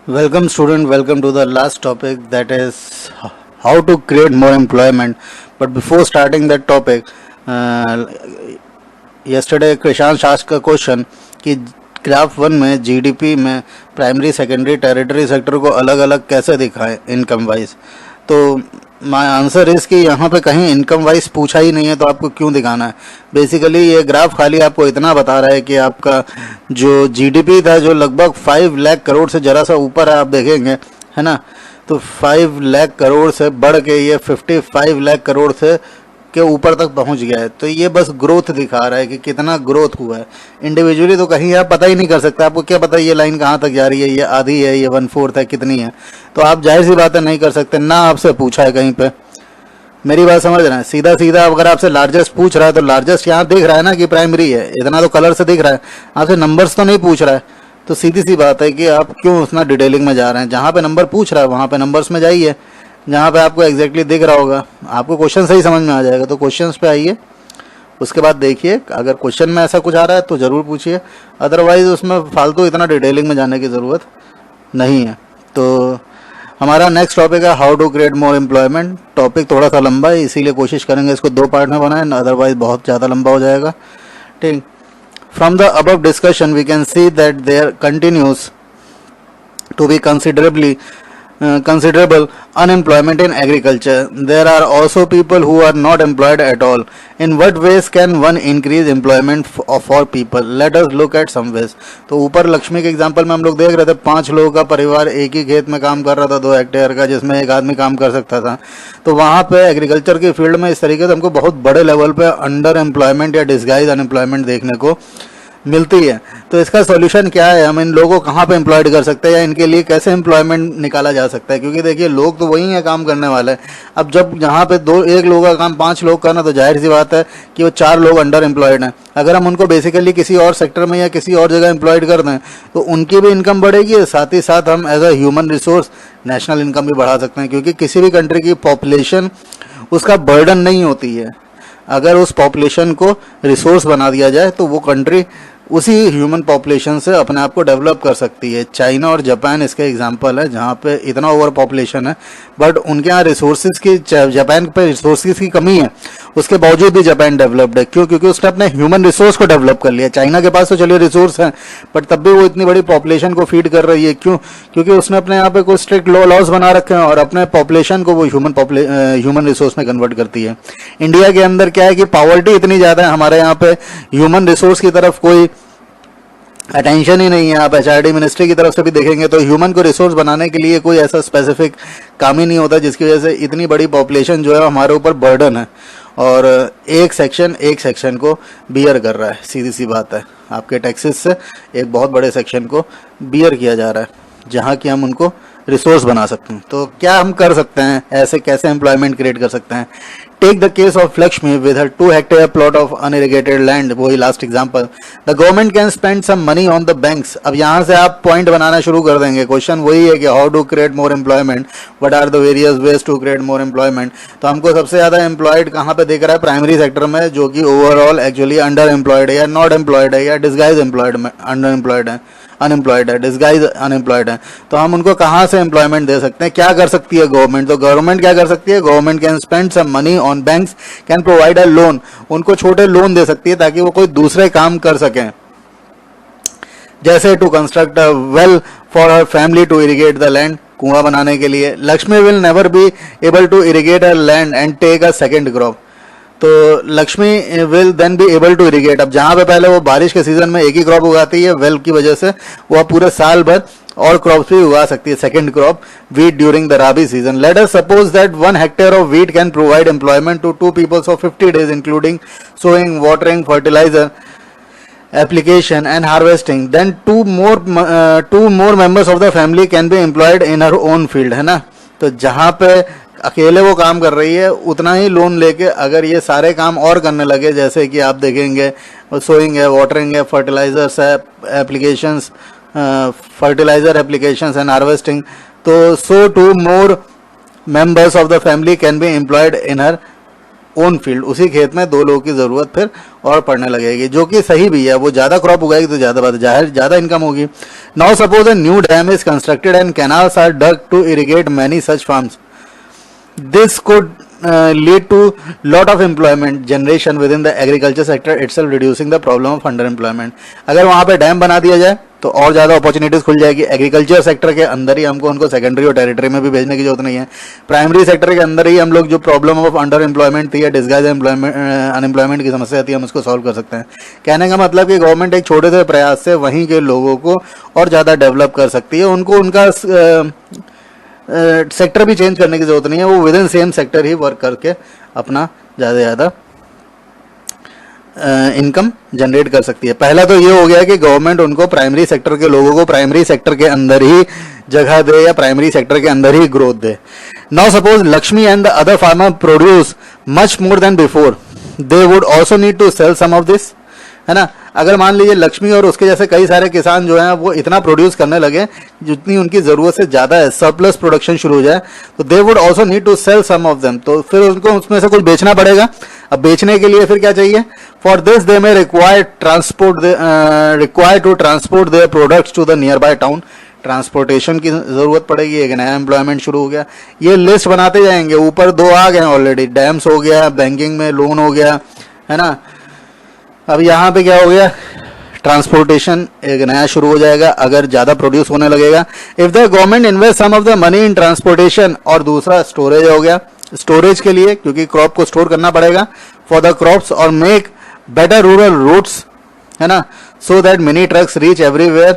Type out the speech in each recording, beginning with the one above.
Welcome student, welcome to the last topic, that is how to create more employment. But before starting that topic, uh, yesterday Krishan asked a question कि graph 1 में GDP में primary secondary territory sector को अलग अलग कैसे दिखाएं income wise. तो my answer is कि यहाँ पे कहीं इनकम वाइज पूछा ही नहीं है, तो आपको क्यों दिखाना है। बेसिकली ये ग्राफ खाली आपको इतना बता रहा है कि आपका जो जीडीपी था, जो लगभग 5 लाख करोड़ से ज़रा सा ऊपर है, आप देखेंगे है ना, तो 5 लाख करोड़ से बढ़ के ये 55 लाख करोड़ से के ऊपर तक पहुंच गया है। तो ये बस ग्रोथ दिखा रहा है कि कितना ग्रोथ हुआ है। इंडिविजुअली तो कहीं आप पता ही नहीं कर सकते, आपको क्या पता ये लाइन कहाँ तक जा रही है, ये आधी है, ये 1/4 है, कितनी है। तो आप जाहिर सी बात है नहीं कर सकते, ना आपसे पूछा है कहीं पे। मेरी बात समझ रहे हैं। सीधा सीधा अगर आपसे लार्जेस्ट पूछ रहा है तो लार्जेस्ट यहाँ दिख रहा है ना कि प्राइमरी है, इतना तो कलर से दिख रहा है, आपसे नंबर्स तो नहीं पूछ रहा है। तो सीधी सी बात है कि आप क्यों उतना डिटेलिंग में जा रहे हैं। जहाँ पे नंबर पूछ रहा है वहाँ पे नंबर्स में जाइए, जहाँ पे आपको एग्जैक्टली दिख रहा होगा, आपको क्वेश्चन सही समझ में आ जाएगा। तो क्वेश्चंस पे आइए, उसके बाद देखिए, अगर क्वेश्चन में ऐसा कुछ आ रहा है तो ज़रूर पूछिए, अदरवाइज़ उसमें फालतू इतना डिटेलिंग में जाने की ज़रूरत नहीं है। तो हमारा नेक्स्ट टॉपिक है how to create more employment. Topic थोड़ा सा लंबा है, इसीलिए कोशिश करेंगे इसको 2 पार्ट में बनाएं, अदरवाइज बहुत ज़्यादा लंबा हो जाएगा। ठीक। From the above discussion we can see that there continuous to be considerable unemployment in agriculture. There are also people who are not employed at all. In what ways can one increase employment for people? Let us look at some ways. तो ऊपर लक्ष्मी के example में हम लोग देख रहे थे, 5 लोगों का परिवार एक ही खेत में काम कर रहा था, 2 हेक्टेयर का, जिसमें एक आदमी काम कर सकता था। तो वहाँ पे एग्रीकल्चर की फील्ड में इस तरीके से हमको बहुत बड़े लेवल पे अंडर एम्प्लॉयमेंट या डिस्गाइज अनएम्प्लॉयमेंट देखने को मिलती है। तो इसका सॉल्यूशन क्या है, हम इन लोगों को कहाँ पे एम्प्लॉयड कर सकते हैं या इनके लिए कैसे एम्प्लॉयमेंट निकाला जा सकता है। क्योंकि देखिए लोग तो वही हैं काम करने वाले। अब जब यहाँ पे 1 लोग का काम 5 लोग करना, तो जाहिर सी बात है कि वो 4 लोग अंडर एम्प्लॉयड हैं। अगर हम उनको बेसिकली किसी और सेक्टर में या किसी और जगह एम्प्लॉयड कर दें तो उनकी भी इनकम बढ़ेगी, साथ ही साथ हम as a human resource national income भी बढ़ा सकते हैं। क्योंकि किसी भी कंट्री की पॉपुलेशन उसका बर्डन नहीं होती है। अगर उस पॉपुलेशन को रिसोर्स बना दिया जाए तो वो कंट्री उसी ह्यूमन पॉपुलेशन से अपने आप को डेवलप कर सकती है। चाइना और जापान इसके एग्जांपल है, जहाँ पे इतना ओवर पॉपुलेशन है बट उनके यहाँ रिसोर्सेज की, जापान पे रिसोर्सेज की कमी है, उसके बावजूद भी जापान डेवलप्ड है। क्यों? क्योंकि उसने अपने ह्यूमन रिसोर्स को डेवलप कर लिया। चाइना के पास तो चलिए रिसोर्स हैं बट तब भी वो इतनी बड़ी पॉपुलेशन को फीड कर रही है। क्यों? क्योंकि उसने अपने यहाँ पे कोई स्ट्रिक्ट लॉज बना रखे हैं और अपने पॉपुलेशन को वो ह्यूमन रिसोर्स में कन्वर्ट करती है। इंडिया के अंदर क्या है कि पॉवर्टी इतनी ज़्यादा है, हमारे यहाँ पे ह्यूमन रिसोर्स की तरफ कोई अटेंशन ही नहीं है। आप एचआरडी मिनिस्ट्री की तरफ से भी देखेंगे तो ह्यूमन को रिसोर्स बनाने के लिए कोई ऐसा स्पेसिफिक काम ही नहीं होता, जिसकी वजह से इतनी बड़ी पॉपुलेशन जो है हमारे ऊपर बर्डन है और एक सेक्शन को बियर कर रहा है। सीधी सी बात है, आपके टैक्सेस से एक बहुत बड़े सेक्शन को बियर किया जा रहा है, जहाँ कि हम उनको रिसोर्स बना सकते हैं। तो क्या हम कर सकते हैं, ऐसे कैसे एम्प्लॉयमेंट क्रिएट कर सकते हैं। Take the case of Lakshmi with her 2 hectare plot of unirrigated land, वही last example. The government can spend some money on the banks. अब यहाँ से आप पॉइंट बनाना शुरू कर देंगे। क्वेश्चन वही है कि how to create more employment, what are the various ways to create more employment. तो हमको सबसे ज़्यादा एम्प्लॉयड कहाँ पे दिख रहा है, प्राइमरी सेक्टर में, जो कि ओवरऑल एक्चुअली अंडर एम्प्लॉयड है या नॉट एम्प्लॉयड है या डिस्गाइज एम्प्लॉयड में अंडर एम्प्लॉयड है, अनएम्प्लॉयड है, डिस्गाइज अनएम्प्लॉयड है। तो हम उनको कहाँ से एम्प्लॉयमेंट दे सकते हैं, क्या कर सकती है गवर्नमेंट। तो गवर्नमेंट क्या कर सकती है, government can spend some money on banks, can provide a loan, उनको छोटे लोन दे सकती है ताकि वो कोई दूसरे काम कर सकें। जैसे to construct a well for her family to irrigate the land, कुआं बनाने के लिए। Lakshmi will never be able to irrigate a land and take a second crop. तो Lakshmi will then be able to irrigate. अब जहाँ पे पहले वो बारिश के सीजन में एक ही क्रॉप उगाती है, वेल की वजह से वो पूरे साल भर और क्रॉप्स भी उगा सकती है, second crop wheat during the rabi season. Let us suppose that 1 hectare of wheat can provide employment to 2 people for 50 days, including sowing, watering, fertilizer, application and harvesting. Then two more members of the family can be employed in her own field, है ना। तो जहाँ पे अकेले वो काम कर रही है उतना ही लोन लेके अगर ये सारे काम और करने लगे, जैसे कि आप देखेंगे सोइंग है, वाटरिंग है, फर्टिलाइजर्स है, applications, fertilizer applications and harvesting, तो so 2 more members of the family can be employed in her own field, उसी खेत में 2 लोगों की ज़रूरत फिर और पड़ने लगेगी, जो कि सही भी है। वो ज़्यादा क्रॉप उगाएगी तो ज़्यादा इनकम होगी। Now suppose a new dam is constructed and canals are dug to irrigate many such farms. This could lead to lot of employment generation within the agriculture sector itself, reducing the problem of underemployment. अगर वहाँ पे dam बना दिया जाए तो और ज़्यादा opportunities खुल जाएगी। एग्रीकल्चर सेक्टर के अंदर ही हमको उनको सेकेंडरी और टेरिटरी में भी भेजने की जरूरत नहीं है। प्राइमरी सेक्टर के अंदर ही हम लोग जो प्रॉब्लम ऑफ अंडर एम्प्लॉयमेंट थी या डिस्गाइज अनएम्प्लॉयमेंट की समस्या थी, हम उसको सॉल्व कर सकते हैं। कहने का मतलब कि गवर्नमेंट एक छोटे से प्रयास से वहीं के लोगों को और ज़्यादा डेवलप कर सकती है। उनको उनका सेक्टर भी चेंज करने की जरूरत नहीं है, वो with in same sector he work करके अपना ज़्यादा से ज़्यादा इनकम जनरेट कर सकती है। पहला तो ये हो गया कि गवर्नमेंट उनको प्राइमरी सेक्टर के लोगों को प्राइमरी सेक्टर के अंदर ही जगह दे या प्राइमरी सेक्टर के अंदर ही ग्रोथ दे। Now suppose Lakshmi and the other farmer produce much more than before, they would also need to sell some of this, है ना। अगर मान लीजिए लक्ष्मी और उसके जैसे कई सारे किसान जो हैं वो इतना प्रोड्यूस करने लगे जितनी उनकी ज़रूरत से ज़्यादा है, सरप्लस प्रोडक्शन शुरू हो जाए, तो they would also need to sell some of them, तो फिर उनको उसमें से कुछ बेचना पड़ेगा। अब बेचने के लिए फिर क्या चाहिए? For this they may require to transport their products to the nearby town, transportation की ज़रूरत पड़ेगी। एक नया एम्प्लॉयमेंट शुरू हो गया। ये लिस्ट बनाते जाएंगे, ऊपर 2 आ गए ऑलरेडी, डैम्स हो गया, बैंकिंग में लोन हो गया, है ना। अब यहाँ पे क्या हो गया? ट्रांसपोर्टेशन एक नया शुरू हो जाएगा अगर ज़्यादा प्रोड्यूस होने लगेगा। If the government invest some of the money in transportation, और दूसरा स्टोरेज हो गया, स्टोरेज के लिए क्योंकि क्रॉप को स्टोर करना पड़ेगा फॉर द क्रॉप्स, और मेक बेटर रूरल रूट्स, है ना, so that mini trucks reach everywhere.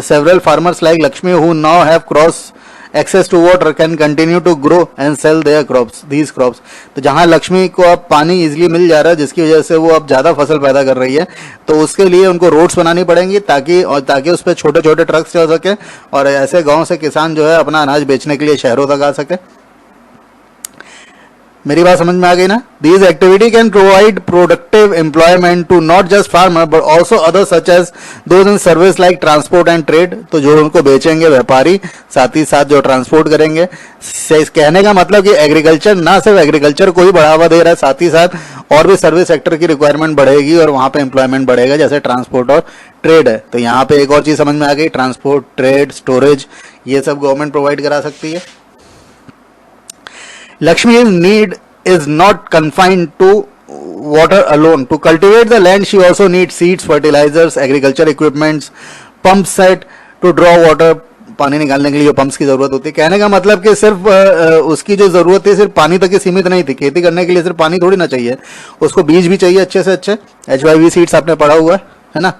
Several farmers like Lakshmi who now have cross access to water can continue to grow and sell their these crops। तो जहाँ लक्ष्मी को अब पानी easily मिल जा रहा है जिसकी वजह से वो अब ज़्यादा फसल पैदा कर रही है, तो उसके लिए उनको रोड्स बनानी पड़ेंगी ताकि उस पर छोटे छोटे ट्रक्स चल सके और ऐसे गांव से किसान जो है अपना अनाज बेचने के लिए शहरों तक आ सके। मेरी बात समझ में आ गई ना? These activity can provide productive employment to not just farmer but also others such as those in service like transport and trade। तो जो उनको बेचेंगे व्यापारी, साथ ही साथ जो ट्रांसपोर्ट करेंगे। कहने का मतलब कि एग्रीकल्चर ना सिर्फ एग्रीकल्चर को ही बढ़ावा दे रहा है, साथ ही साथ और भी सर्विस सेक्टर की रिक्वायरमेंट बढ़ेगी और वहाँ पे एम्प्लॉयमेंट बढ़ेगा, जैसे ट्रांसपोर्ट और ट्रेड है। तो यहाँ पे एक और चीज़ समझ में आ गई, ट्रांसपोर्ट, ट्रेड, स्टोरेज, ये सब गवर्नमेंट प्रोवाइड करा सकती है। Lakshmi's need is not confined to water alone. To cultivate the land, she also needs seeds, fertilizers, agriculture equipments, pump set to draw water। पानी निकालने के लिए पंप्स की जरूरत होती है। कहने का मतलब कि सिर्फ उसकी जो जरूरत है सिर्फ पानी तक ही सीमित नहीं थी। खेती करने के लिए सिर्फ पानी थोड़ी ना चाहिए, उसको बीज भी चाहिए अच्छे से अच्छे, HYV सीड्स आपने पढ़ा हुआ है ना।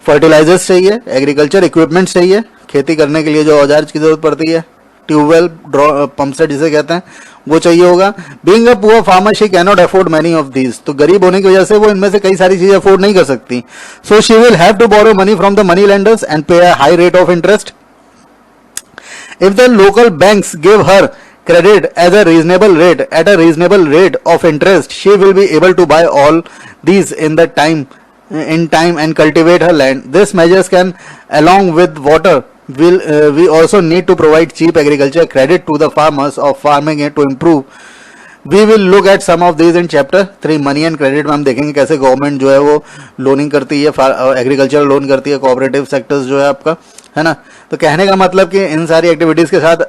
फर्टिलाइजर्स चाहिए, एग्रीकल्चर इक्विपमेंट्स चाहिए, खेती करने के लिए जो औजार की जरूरत पड़ती है, ट्यूबवेल, पंप सेट जिसे कहते हैं, वो चाहिए होगा। Being a poor farmer she can not afford many of these, तो गरीब होने की वजह से वो इनमें से कई सारी चीजें अफोर्ड नहीं कर सकती। So she will have to borrow money from the money lenders and pay a high rate of interest. If the local banks give her credit at a reasonable rate of interest, she will be able to buy all these in time and cultivate her land. These measures can, along with water, we also need to provide cheap agriculture credit to the farmers of farming it to improve। We will look at some of these in chapter 3 money and credit में। हम देखेंगे कैसे government जो है वो loaning करती है, agriculture loan करती है, कोऑपरेटिव सेक्टर्स जो है आपका, है ना। तो कहने का मतलब कि इन सारी एक्टिविटीज़ के साथ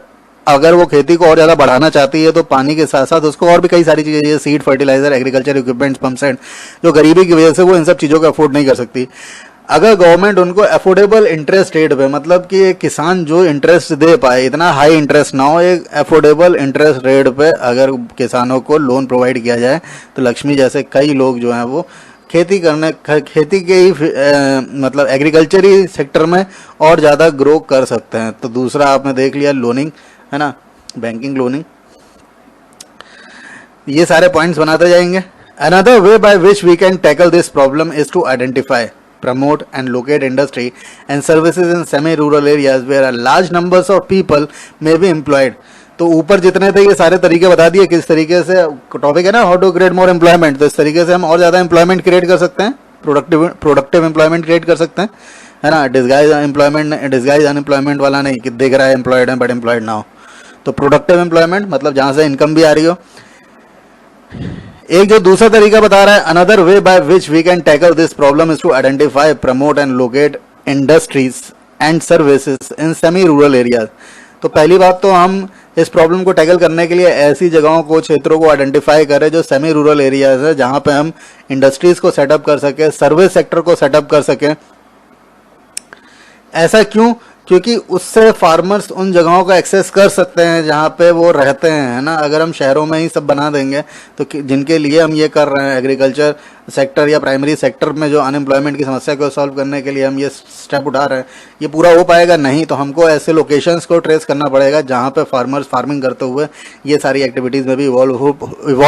अगर वो खेती को और ज़्यादा बढ़ाना चाहती है तो पानी के साथ साथ उसको और भी कई सारी चीज़ें चाहिए, seed, fertiliser, agriculture equipments, pump set, जो गरीबी की वजह से वो इन सब चीज़ों को अफोर्ड नहीं कर सकती। अगर गवर्नमेंट उनको अफोर्डेबल इंटरेस्ट रेट पे, मतलब कि एक किसान जो इंटरेस्ट दे पाए, इतना हाई इंटरेस्ट ना हो, एक अफोर्डेबल इंटरेस्ट रेट पे अगर किसानों को लोन प्रोवाइड किया जाए तो लक्ष्मी जैसे कई लोग जो हैं वो खेती के ही मतलब एग्रीकल्चरी सेक्टर में और ज़्यादा ग्रो कर सकते हैं। तो दूसरा आपने देख लिया लोनिंग, है ना, बैंकिंग, लोनिंग, ये सारे पॉइंट्स बनाते जाएंगे। Another way by which we can tackle this problem is to identify, promote and locate industry and services in semi-rural areas where a large numbers of people may be employed। तो ऊपर जितने थे ये सारे तरीके बता दिए किस तरीके से, टॉपिक है ना how to create more employment, तो इस तरीके से हम और ज़्यादा एम्प्लॉयमेंट क्रिएट कर सकते हैं, प्रोडक्टिव एम्प्लॉयमेंट क्रिएट कर सकते हैं, है ना। डिस्गाइज अनएम्प्लॉयमेंट वाला नहीं कि दिख रहा है एम्प्लॉयड है बट एम्प्लॉयड ना हो। तो प्रोडक्टिव एम्प्लॉयमेंट मतलब जहाँ से इनकम भी आ रही हो। एक जो दूसरा तरीका बता रहा है, another way by which we can tackle this problem is to identify, promote and locate industries and services in semi rural areas. तो पहली बात तो हम इस प्रॉब्लम को टैकल करने के लिए ऐसी जगहों को, क्षेत्रों को आइडेंटिफाई करें जो सेमी रूरल एरियाज है, जहाँ पे हम इंडस्ट्रीज को सेटअप कर सकें, सर्विस सेक्टर को सेटअप कर सकें। ऐसा क्यों? क्योंकि उससे फार्मर्स उन जगहों को एक्सेस कर सकते हैं जहाँ पे वो रहते हैं, है ना। अगर हम शहरों में ही सब बना देंगे तो जिनके लिए हम ये कर रहे हैं, एग्रीकल्चर सेक्टर या प्राइमरी सेक्टर में जो अनएम्प्लॉयमेंट की समस्या को सॉल्व करने के लिए हम ये स्टेप उठा रहे हैं, ये पूरा हो पाएगा नहीं। तो हमको ऐसे लोकेशंस को ट्रेस करना पड़ेगा जहाँ पे फार्मर्स फार्मिंग करते हुए ये सारी एक्टिविटीज़ में भी इवॉल्व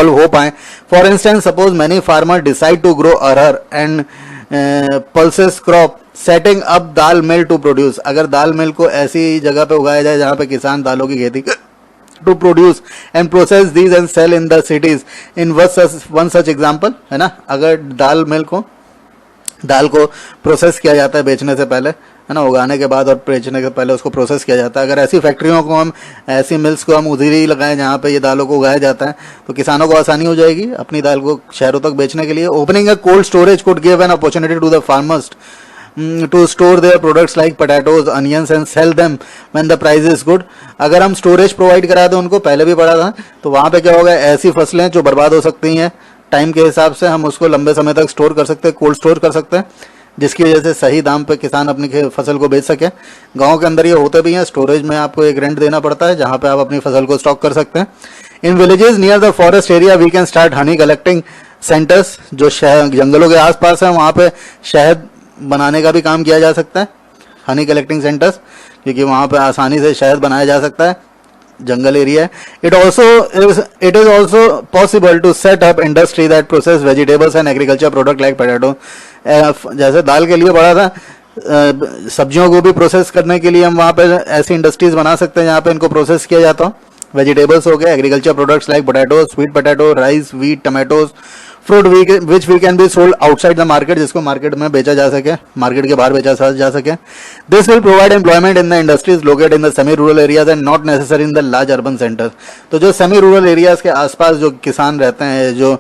हो पाएँ। For instance, suppose many farmer decide to grow arhar and pulses crop setting up dal mill to produce. अगर दाल मिल को ऐसी जगह पे उगाया जाए जहाँ पे किसान दालों की खेती to produce and process these and sell in the cities in one such example, है ना। अगर दाल को प्रोसेस किया जाता है बेचने से पहले, है ना, उगाने के बाद और बेचने के पहले उसको प्रोसेस किया जाता है। अगर ऐसी फैक्ट्रियों को हम, ऐसी मिल्स को हम उधर ही लगाएं जहाँ पे ये दालों को उगाया जाता है, तो किसानों को आसानी हो जाएगी अपनी दाल को शहरों तक बेचने के लिए। Opening a cold storage could give an opportunity to the farmers to store their products like potatoes, onions and sell them when the price is good। अगर हम स्टोरेज प्रोवाइड करा दें उनको, पहले भी पढ़ा था, तो वहाँ पे क्या होगा, ऐसी फसलें जो बर्बाद हो सकती हैं टाइम के हिसाब से, हम उसको लंबे समय तक स्टोर कर सकते हैं, कोल्ड स्टोर कर सकते हैं, जिसकी वजह से सही दाम पे किसान अपनी फसल को बेच सके। गाँव के अंदर ये होते भी हैं, स्टोरेज में आपको एक रेंट देना पड़ता है जहाँ पे आप अपनी फसल को स्टॉक कर सकते हैं। In villages near the forest area we can start honey collecting centres. जो जंगलों के आसपास है वहाँ पे शहद बनाने का भी काम किया जा सकता है, हनी कलेक्टिंग सेंटर्स, क्योंकि वहाँ पे आसानी से शहद बनाया जा सकता है, जंगल एरिया है। It is also possible to set up industry that process vegetables and agriculture product like potato. जैसे दाल के लिए पढ़ा था, सब्जियों को भी प्रोसेस करने के लिए हम वहाँ पे ऐसी इंडस्ट्रीज बना सकते हैं जहाँ पे इनको प्रोसेस किया जाता हो। वेजिटेबल्स हो गए, agriculture products like potato, sweet potato, rice, wheat, tomatoes, fruit which we can be sold outside the market, जिसको मार्केट में बेचा जा सके, मार्केट के बाहर बेचा जा सके। This will provide employment in the industries located in the semi rural areas and not necessary in the large urban centres. तो जो सेमी रूरल एरियाज के आसपास जो किसान रहते हैं, जो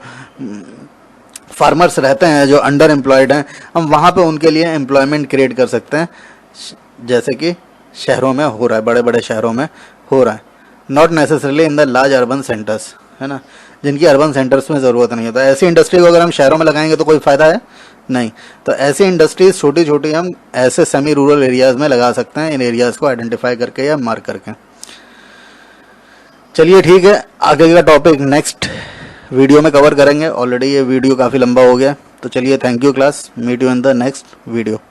फार्मर्स रहते हैं, जो अंडर एम्प्लॉयड हैं, हम वहाँ पे उनके लिए एम्प्लॉयमेंट क्रिएट कर सकते हैं, जैसे कि शहरों में हो रहा है, बड़े बड़े शहरों में हो रहा है, not necessarily in the large urban centres, है ना, जिनकी अर्बन सेंटर्स में ज़रूरत नहीं होता। ऐसी इंडस्ट्री को अगर हम शहरों में लगाएंगे तो कोई फ़ायदा है नहीं। तो ऐसी इंडस्ट्रीज छोटी छोटी हम ऐसे सेमी रूरल एरियाज़ में लगा सकते हैं, इन एरियाज़ को आइडेंटिफाई करके या मार्क करके। चलिए ठीक है, आगे का टॉपिक नेक्स्ट वीडियो में कवर करेंगे। ऑलरेडी ये वीडियो काफ़ी लंबा हो गया, तो चलिए thank you class, meet you in the next video.